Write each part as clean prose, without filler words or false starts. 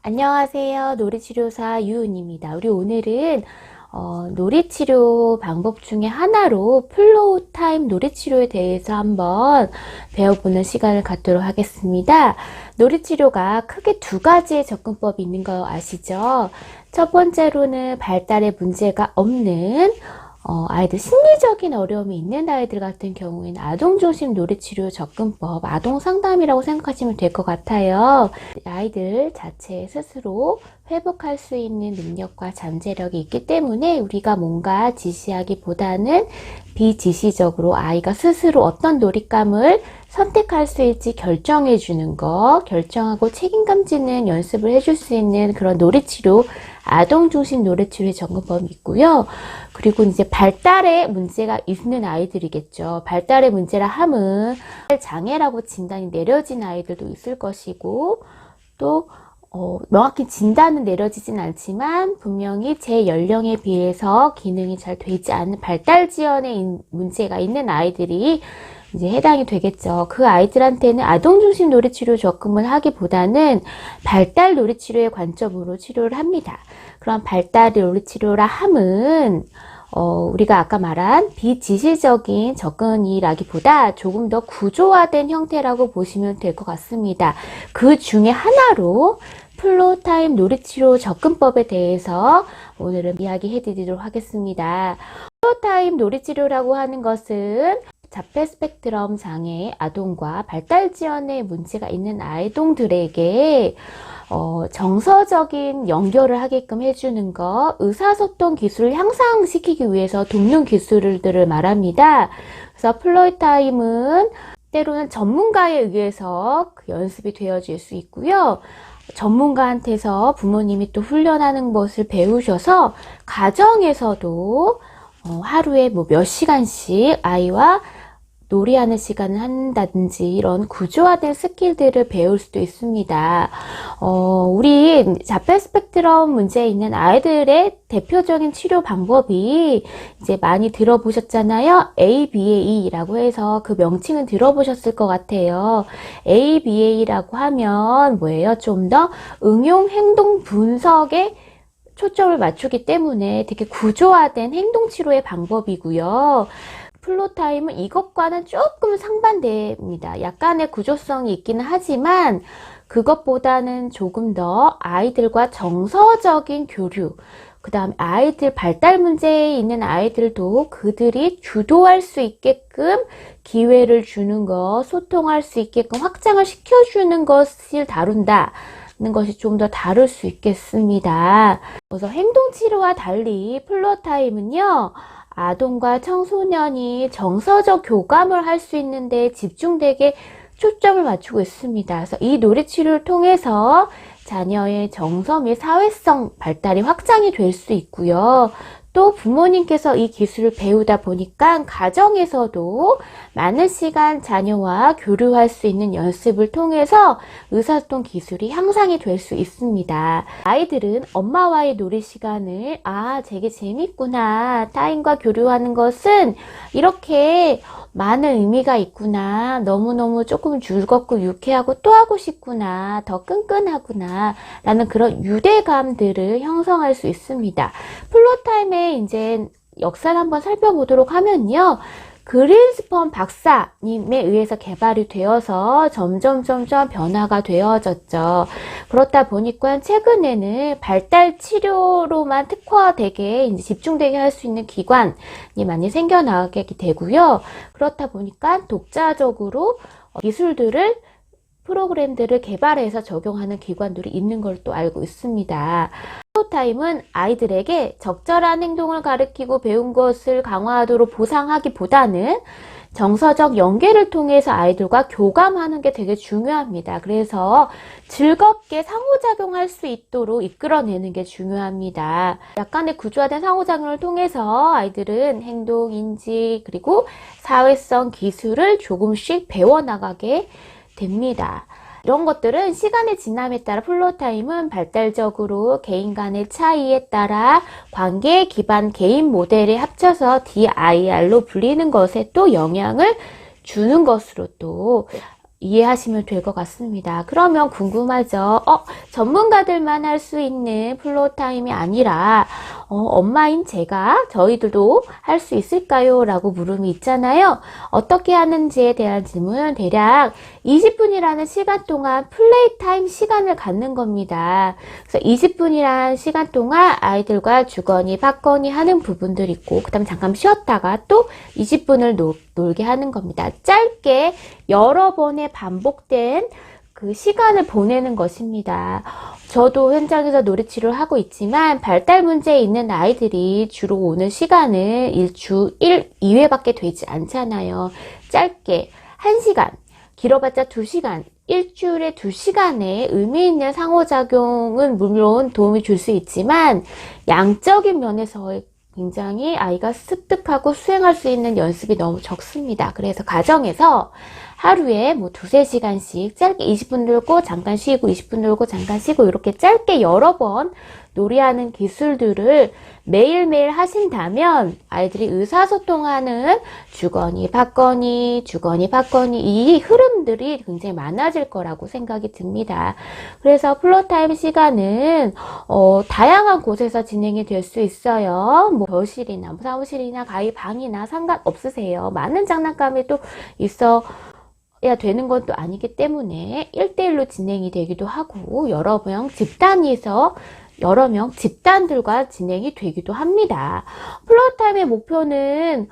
안녕하세요. 놀이치료사 유은입니다. 우리 오늘은 놀이치료 방법 중에 하나로 플로우 타임 놀이치료에 대해서 한번 배워보는 시간을 갖도록 하겠습니다. 놀이치료가 크게 두 가지의 접근법이 있는 거 아시죠? 첫 번째로는 발달에 문제가 없는 아이들 심리적인 어려움이 있는 아이들 같은 경우에는 아동중심 놀이치료 접근법, 아동상담이라고 생각하시면 될 것 같아요. 아이들 자체 스스로 회복할 수 있는 능력과 잠재력이 있기 때문에 우리가 뭔가 지시하기보다는 비지시적으로 아이가 스스로 어떤 놀잇감을 선택할 수 있을지 결정해 주는 거, 결정하고 책임감 지는 연습을 해줄 수 있는 그런 놀이치료, 아동중심 놀이치료의 접근법이 있고요. 그리고 이제 발달에 문제가 있는 아이들이겠죠. 발달의 문제라 함은 장애라고 진단이 내려진 아이들도 있을 것이고, 또 명확히 진단은 내려지진 않지만 분명히 제 연령에 비해서 기능이 잘 되지 않는 발달 지연에 문제가 있는 아이들이 이제 해당이 되겠죠. 그 아이들한테는 아동중심 놀이치료 접근을 하기보다는 발달 놀이치료의 관점으로 치료를 합니다. 그럼 발달 놀이치료라 함은 우리가 아까 말한 비지시적인 접근이라기보다 조금 더 구조화된 형태라고 보시면 될 것 같습니다. 그 중에 하나로 플로우 타임 놀이치료 접근법에 대해서 오늘은 이야기해 드리도록 하겠습니다. 플로우 타임 놀이치료라고 하는 것은 자폐 스펙트럼 장애 아동과 발달 지연에 문제가 있는 아동들에게 정서적인 연결을 하게끔 해주는 것, 의사소통 기술을 향상시키기 위해서 돕는 기술들을 말합니다. 그래서 플로우 타임은 때로는 전문가에 의해서 그 연습이 되어질 수 있고요. 전문가한테서 부모님이 또 훈련하는 것을 배우셔서 가정에서도 하루에 뭐 몇 시간씩 아이와 놀이하는 시간을 한다든지 이런 구조화된 스킬들을 배울 수도 있습니다. 우리 자폐 스펙트럼 문제 있는 아이들의 대표적인 치료 방법이 이제 많이 들어보셨잖아요. ABA라고 해서 그 명칭은 들어보셨을 것 같아요. ABA라고 하면 뭐예요? 좀 더 응용 행동 분석에 초점을 맞추기 때문에 되게 구조화된 행동치료의 방법이고요. 플로우 타임은 이것과는 조금 상반됩니다. 약간의 구조성이 있기는 하지만 그것보다는 조금 더 아이들과 정서적인 교류, 그 다음에 아이들 발달 문제에 있는 아이들도 그들이 주도할 수 있게끔 기회를 주는 것, 소통할 수 있게끔 확장을 시켜주는 것을 다룬다. 는 것이 좀 더 다룰 수 있겠습니다. 그래서 행동치료와 달리 플로우 타임은요, 아동과 청소년이 정서적 교감을 할 수 있는데 집중되게 초점을 맞추고 있습니다. 그래서 이 놀이치료를 통해서 자녀의 정서 및 사회성 발달이 확장이 될 수 있고요. 또 부모님께서 이 기술을 배우다 보니까 가정에서도 많은 시간 자녀와 교류할 수 있는 연습을 통해서 의사소통 기술이 향상이 될 수 있습니다. 아이들은 엄마와의 놀이 시간을 되게 재밌구나. 타인과 교류하는 것은 이렇게 많은 의미가 있구나. 너무너무 조금 즐겁고 유쾌하고 또 하고 싶구나. 더 끈끈하구나. 라는 그런 유대감들을 형성할 수 있습니다. 플로우 타임의 이제 역사를 한번 살펴보도록 하면요. 그린스펀 박사님에 의해서 개발이 되어서 점점 변화가 되어졌죠. 그렇다 보니까 최근에는 발달 치료로만 특화되게 이제 집중되게 할 수 있는 기관이 많이 생겨나게 되고요. 그렇다 보니까 독자적으로 기술들을 프로그램들을 개발해서 적용하는 기관들이 있는 걸 또 알고 있습니다. 플로우 타임은 아이들에게 적절한 행동을 가르치고 배운 것을 강화하도록 보상하기보다는 정서적 연계를 통해서 아이들과 교감하는 게 되게 중요합니다. 그래서 즐겁게 상호작용할 수 있도록 이끌어내는 게 중요합니다. 약간의 구조화된 상호작용을 통해서 아이들은 행동, 인지, 그리고 사회성 기술을 조금씩 배워나가게 됩니다. 이런 것들은 시간의 지남에 따라 플로우 타임은 발달적으로 개인 간의 차이에 따라 관계 기반 개인 모델에 합쳐서 DIR로 불리는 것에 또 영향을 주는 것으로 또 이해하시면 될 것 같습니다. 그러면 궁금하죠? 전문가들만 할 수 있는 플로우 타임이 아니라 엄마인 저희들도 할 수 있을까요? 라고 물음이 있잖아요. 어떻게 하는지에 대한 질문은 대략 20분이라는 시간 동안 플레이 타임 시간을 갖는 겁니다. 그래서 20분이라는 시간 동안 아이들과 주거니 받거니 하는 부분들이 있고, 그 다음에 잠깐 쉬었다가 또 20분을 놀게 하는 겁니다. 짧게 여러 번의 반복된 그 시간을 보내는 것입니다. 저도 현장에서 놀이치료를 하고 있지만 발달 문제 있는 아이들이 주로 오는 시간은 주 1, 2회밖에 되지 않잖아요. 짧게 1시간, 길어봤자 2시간, 일주일에 2시간의 의미 있는 상호작용은 물론 도움이 줄 수 있지만 양적인 면에서 굉장히 아이가 습득하고 수행할 수 있는 연습이 너무 적습니다. 그래서 가정에서 하루에 뭐 2-3시간씩 짧게 20분 놀고 잠깐 쉬고 20분 놀고 잠깐 쉬고 이렇게 짧게 여러 번 놀이하는 기술들을 매일매일 하신다면 아이들이 의사소통하는 주거니 받거니 이 흐름들이 굉장히 많아질 거라고 생각이 듭니다. 그래서 플로타임 시간은 다양한 곳에서 진행이 될 수 있어요. 뭐 거실이나 뭐 사무실이나 가위 방이나 상관없으세요. 많은 장난감이 또 있어 야 되는 건 또 아니기 때문에 1대1로 진행이 되기도 하고 여러 명 집단들과 진행이 되기도 합니다. 플로타임의 목표는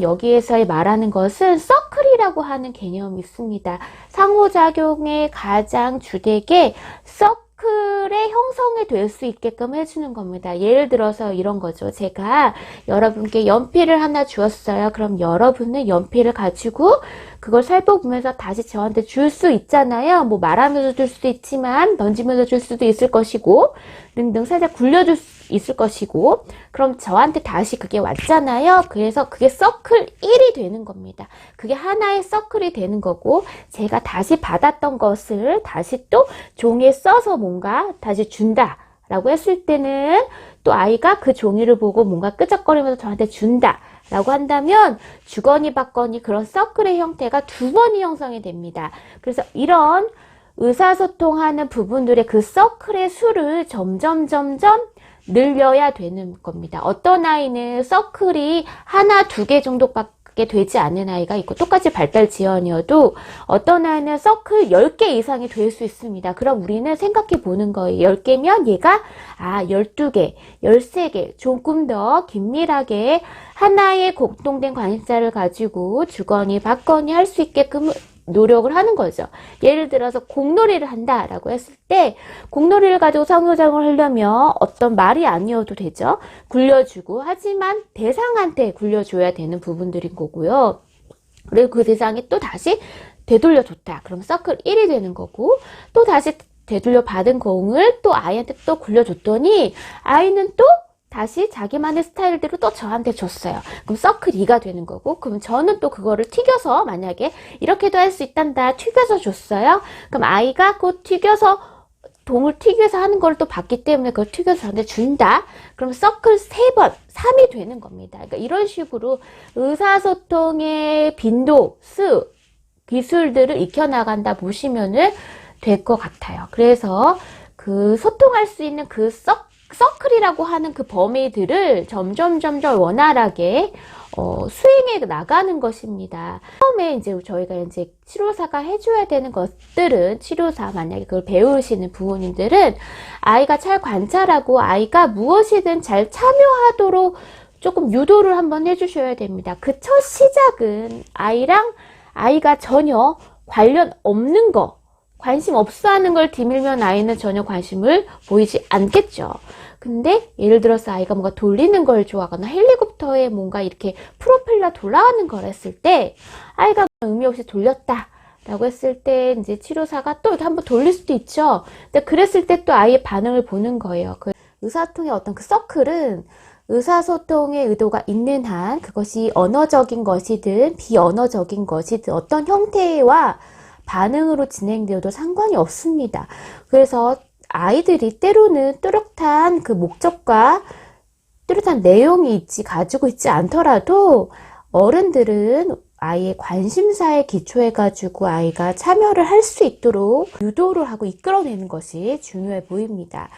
여기에서 말하는 것은 서클이라고 하는 개념이 있습니다. 상호작용의 가장 주되게 서클의 형성이 될 수 있게끔 해주는 겁니다. 예를 들어서 이런 거죠. 제가 여러분께 연필을 하나 주었어요. 그럼 여러분은 연필을 가지고 그걸 살펴보면서 다시 저한테 줄 수 있잖아요. 뭐 말하면서 줄 수도 있지만 던지면서 줄 수도 있을 것이고 등등 살짝 굴려줄 수 있을 것이고, 그럼 저한테 다시 그게 왔잖아요. 그래서 그게 서클 1이 되는 겁니다. 그게 하나의 서클이 되는 거고, 제가 다시 받았던 것을 다시 또 종이에 써서 뭔가 다시 준다 라고 했을 때는 또 아이가 그 종이를 보고 뭔가 끄적거리면서 저한테 준다 라고 한다면 주거니 받거니 그런 서클의 형태가 2번이 형성이 됩니다. 그래서 이런 의사소통하는 부분들의 그 서클의 수를 점점 늘려야 되는 겁니다. 어떤 아이는 서클이 하나, 2개 정도밖에 되지 않는 아이가 있고 똑같이 발달 지연이어도 어떤 아이는 서클 10개 이상이 될 수 있습니다. 그럼 우리는 생각해 보는 거예요. 10개면 얘가 12개, 13개 조금 더 긴밀하게 하나의 공통된 관심사를 가지고 주거니 받거니 할 수 있게끔 노력을 하는 거죠. 예를 들어서 공놀이를 한다라고 했을 때 공놀이를 가지고 상호작용을 하려면 어떤 말이 아니어도 되죠. 굴려주고, 하지만 대상한테 굴려줘야 되는 부분들인 거고요. 그리고 그 대상이 또 다시 되돌려줬다. 그럼 서클 1이 되는 거고, 또 다시 되돌려 받은 공을 또 아이한테 또 굴려줬더니 아이는 또 다시 자기만의 스타일대로 또 저한테 줬어요. 그럼 서클 2가 되는 거고, 그럼 저는 또 그거를 튀겨서 만약에 이렇게도 할 수 있단다 튀겨서 줬어요. 그럼 아이가 그 동을 튀겨서 하는 걸 또 봤기 때문에 그걸 튀겨서 저한테 준다. 그럼 서클 3번, 3이 되는 겁니다. 그러니까 이런 식으로 의사소통의 빈도, 수, 기술들을 익혀나간다 보시면은 될 것 같아요. 그래서 그 소통할 수 있는 그 서클이라고 하는 그 범위들을 점점 원활하게 수행해 나가는 것입니다. 처음에 이제 저희가 이제 치료사가 해줘야 되는 것들은, 치료사 만약에 그걸 배우시는 부모님들은 아이가 잘 관찰하고 아이가 무엇이든 잘 참여하도록 조금 유도를 한번 해주셔야 됩니다. 그 첫 시작은 아이가 전혀 관련 없는 거, 관심 없어 하는 걸 디밀면 아이는 전혀 관심을 보이지 않겠죠. 근데 예를 들어서 아이가 뭔가 돌리는 걸 좋아하거나 헬리콥터에 뭔가 이렇게 프로펠러 돌아가는 걸 했을 때 아이가 의미 없이 돌렸다 라고 했을 때 이제 치료사가 또 이렇게 한번 돌릴 수도 있죠. 근데 그랬을 때 또 아이의 반응을 보는 거예요. 그 의사소통의 어떤 그 서클은 의사소통의 의도가 있는 한, 그것이 언어적인 것이든 비언어적인 것이든 어떤 형태와 반응으로 진행되어도 상관이 없습니다. 그래서 아이들이 때로는 뚜렷한 그 목적과 뚜렷한 내용이 가지고 있지 않더라도 어른들은 아이의 관심사에 기초해가지고 아이가 참여를 할 수 있도록 유도를 하고 이끌어내는 것이 중요해 보입니다.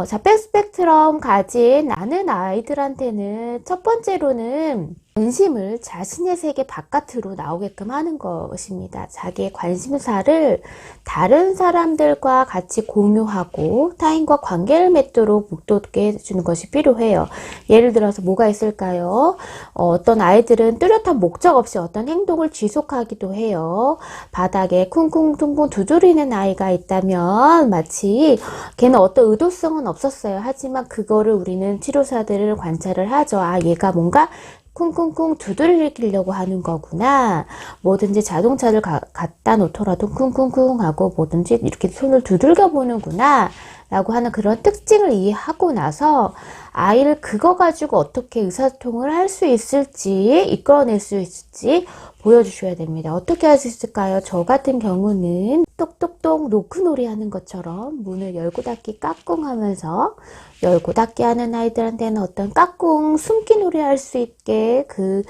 자폐 스펙트럼 가진 많은 아이들한테는 첫 번째로는 관심을 자신의 세계 바깥으로 나오게끔 하는 것입니다. 자기의 관심사를 다른 사람들과 같이 공유하고 타인과 관계를 맺도록 북돋게 해주는 것이 필요해요. 예를 들어서 뭐가 있을까요? 어떤 아이들은 뚜렷한 목적 없이 어떤 행동을 지속하기도 해요. 바닥에 쿵쿵퉁쿵 두드리는 아이가 있다면 마치 걔는 어떤 의도성은 없었어요. 하지만 그거를 우리는 치료사들을 관찰을 하죠. 아, 얘가 뭔가 쿵쿵쿵 두들기려고 하는 거구나. 뭐든지 자동차를 갖다 놓더라도 쿵쿵쿵 하고 뭐든지 이렇게 손을 두들겨 보는구나 라고 하는 그런 특징을 이해하고 나서 아이를 그거 가지고 어떻게 의사소통을 할 수 있을지, 이끌어낼 수 있을지 보여주셔야 됩니다. 어떻게 할 수 있을까요? 저 같은 경우는 똑똑똑 노크놀이 하는 것처럼 문을 열고 닫기 까꿍 하면서 열고 닫기 하는 아이들한테는 어떤 까꿍 숨기놀이 할 수 있게 그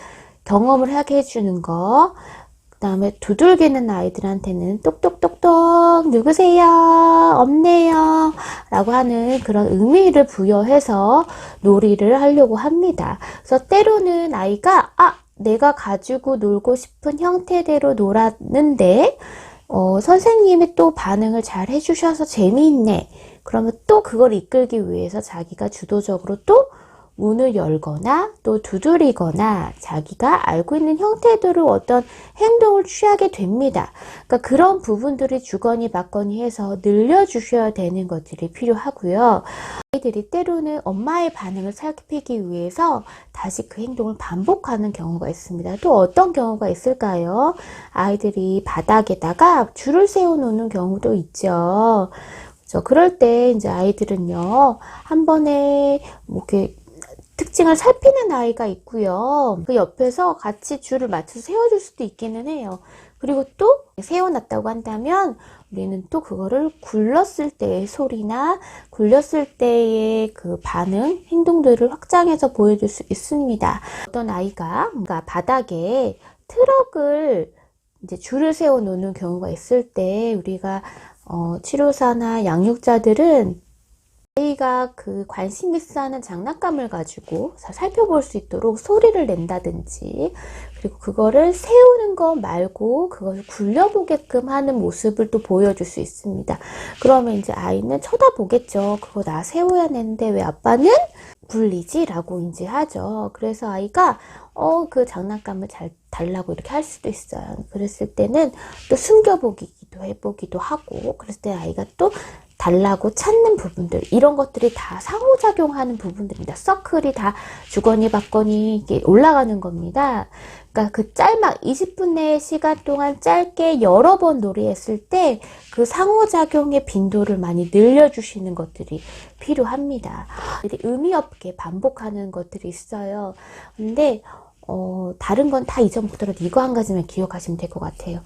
경험을 하게 해주는 거. 그 다음에 두들기는 아이들한테는 똑똑똑똑 누구세요? 없네요. 라고 하는 그런 의미를 부여해서 놀이를 하려고 합니다. 그래서 때로는 아이가 내가 가지고 놀고 싶은 형태대로 놀았는데 선생님이 또 반응을 잘 해주셔서 재미있네. 그러면 또 그걸 이끌기 위해서 자기가 주도적으로 또 문을 열거나 또 두드리거나 자기가 알고 있는 형태대로 어떤 행동을 취하게 됩니다. 그러니까 그런 부분들이 주거니 받거니 해서 늘려주셔야 되는 것들이 필요하고요. 아이들이 때로는 엄마의 반응을 살피기 위해서 다시 그 행동을 반복하는 경우가 있습니다. 또 어떤 경우가 있을까요? 아이들이 바닥에다가 줄을 세워 놓는 경우도 있죠. 그럴 때 이제 아이들은요, 한 번에 뭐 이렇게 특징을 살피는 아이가 있고요. 그 옆에서 같이 줄을 맞춰서 세워줄 수도 있기는 해요. 그리고 또 세워놨다고 한다면 우리는 또 그거를 굴렀을 때의 소리나 굴렸을 때의 그 반응, 행동들을 확장해서 보여줄 수 있습니다. 어떤 아이가 바닥에 트럭을 이제 줄을 세워 놓는 경우가 있을 때 우리가 치료사나 양육자들은 아이가 그 관심 있어 하는 장난감을 가지고 살펴볼 수 있도록 소리를 낸다든지, 그리고 그거를 세우는 거 말고 그것을 굴려보게끔 하는 모습을 또 보여줄 수 있습니다. 그러면 이제 아이는 쳐다보겠죠. 그거 나 세워야 되는데 왜 아빠는 굴리지? 라고 이제 하죠. 그래서 아이가 그 장난감을 잘 달라고 이렇게 할 수도 있어요. 그랬을 때는 또 숨겨보기도 해보기도 하고, 그랬을 때 아이가 또 달라고 찾는 부분들, 이런 것들이 다 상호작용하는 부분들입니다. 서클이 다 주거니 받거니 이게 올라가는 겁니다. 그러니까 그 짤막 20분 내의 시간 동안 짧게 여러 번 놀이했을 때 그 상호작용의 빈도를 많이 늘려주시는 것들이 필요합니다. 의미 없게 반복하는 것들이 있어요. 근데 다른 건 다 잊어먹더라도 이거 한 가지만 기억하시면 될 것 같아요.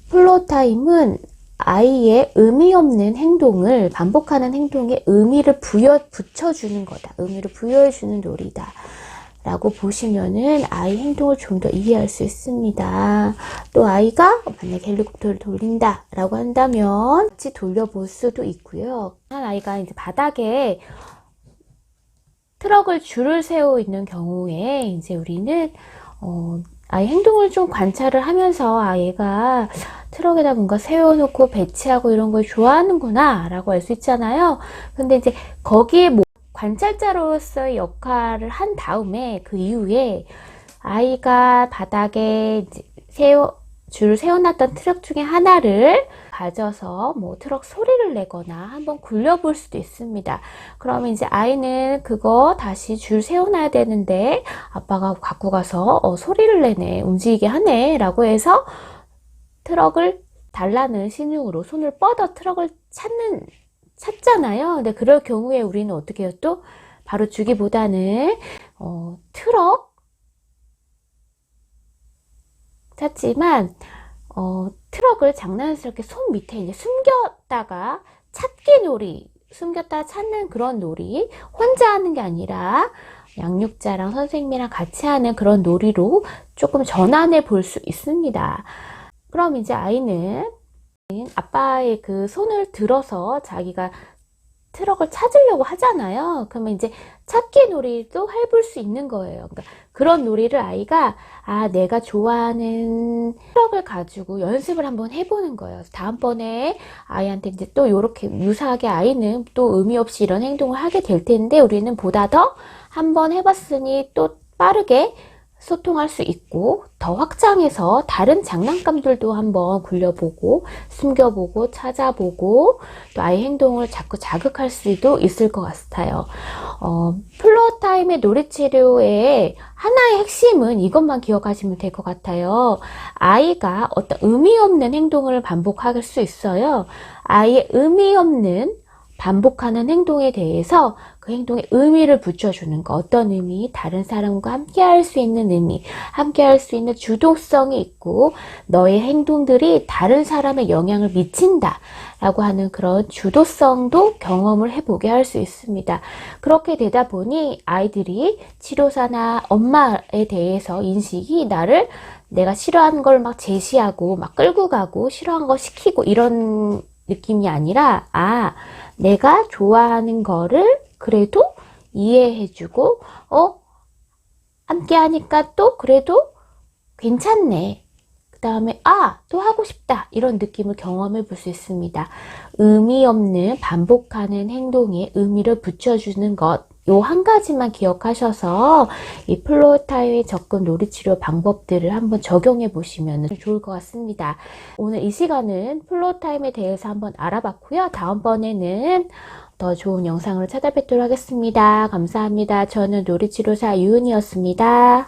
플로우 타임은 아이의 의미 없는 행동을, 반복하는 행동에 의미를 붙여주는 거다. 의미를 부여해주는 놀이다. 라고 보시면은 아이 행동을 좀 더 이해할 수 있습니다. 또 아이가 만약에 헬리콥터를 돌린다 라고 한다면 같이 돌려볼 수도 있고요. 한 아이가 이제 바닥에 트럭을 줄을 세워 있는 경우에 이제 우리는 아이 행동을 좀 관찰을 하면서 아이가 트럭에다 뭔가 세워놓고 배치하고 이런 걸 좋아하는구나 라고 알 수 있잖아요. 근데 이제 거기에 관찰자로서의 역할을 한 다음에 그 이후에 아이가 바닥에 줄을 세워놨던 트럭 중에 하나를 가져서 뭐 트럭 소리를 내거나 한번 굴려볼 수도 있습니다. 그러면 이제 아이는 그거 다시 줄 세워놔야 되는데 아빠가 갖고 가서 소리를 내네, 움직이게 하네 라고 해서 트럭을 달라는 신용으로 손을 뻗어 트럭을 찾잖아요. 근데 그럴 경우에 우리는 어떻게 해요? 또 바로 주기보다는 트럭 찾지만 트럭을 장난스럽게 손 밑에 이제 숨겼다가 찾기 놀이, 숨겼다 찾는 그런 놀이, 혼자 하는 게 아니라 양육자랑 선생님이랑 같이 하는 그런 놀이로 조금 전환해 볼 수 있습니다. 그럼 이제 아이는 아빠의 그 손을 들어서 자기가 트럭을 찾으려고 하잖아요. 그러면 이제 찾기 놀이도 해볼 수 있는 거예요. 그러니까 그런 놀이를 아이가 내가 좋아하는 트럭을 가지고 연습을 한번 해보는 거예요. 다음번에 아이한테 이제 또 이렇게 유사하게 아이는 또 의미 없이 이런 행동을 하게 될 텐데 우리는 보다 더 한번 해봤으니 또 빠르게 소통할 수 있고 더 확장해서 다른 장난감들도 한번 굴려보고 숨겨보고 찾아보고 또 아이 행동을 자꾸 자극할 수도 있을 것 같아요. 플로어타임의 놀이치료의 하나의 핵심은 이것만 기억하시면 될 것 같아요. 아이가 어떤 의미 없는 행동을 반복할 수 있어요. 아이의 의미 없는 반복하는 행동에 대해서 그 행동에 의미를 붙여주는 거. 어떤 의미? 다른 사람과 함께 할 수 있는 의미, 함께 할 수 있는 주도성이 있고 너의 행동들이 다른 사람의 영향을 미친다 라고 하는 그런 주도성도 경험을 해보게 할 수 있습니다. 그렇게 되다 보니 아이들이 치료사나 엄마에 대해서 인식이 내가 싫어하는 걸 막 제시하고 막 끌고 가고 싫어하는 거 시키고 이런 느낌이 아니라 내가 좋아하는 거를 그래도 이해해주고 함께 하니까 또 그래도 괜찮네. 그 다음에 또 하고 싶다. 이런 느낌을 경험해 볼 수 있습니다. 의미 없는 반복하는 행동에 의미를 붙여주는 것. 요 한 가지만 기억하셔서 이 플로어타임의 접근 놀이치료 방법들을 한번 적용해 보시면 좋을 것 같습니다. 오늘 이 시간은 플로어타임에 대해서 한번 알아봤고요. 다음번에는 더 좋은 영상으로 찾아뵙도록 하겠습니다. 감사합니다. 저는 놀이치료사 유은이었습니다.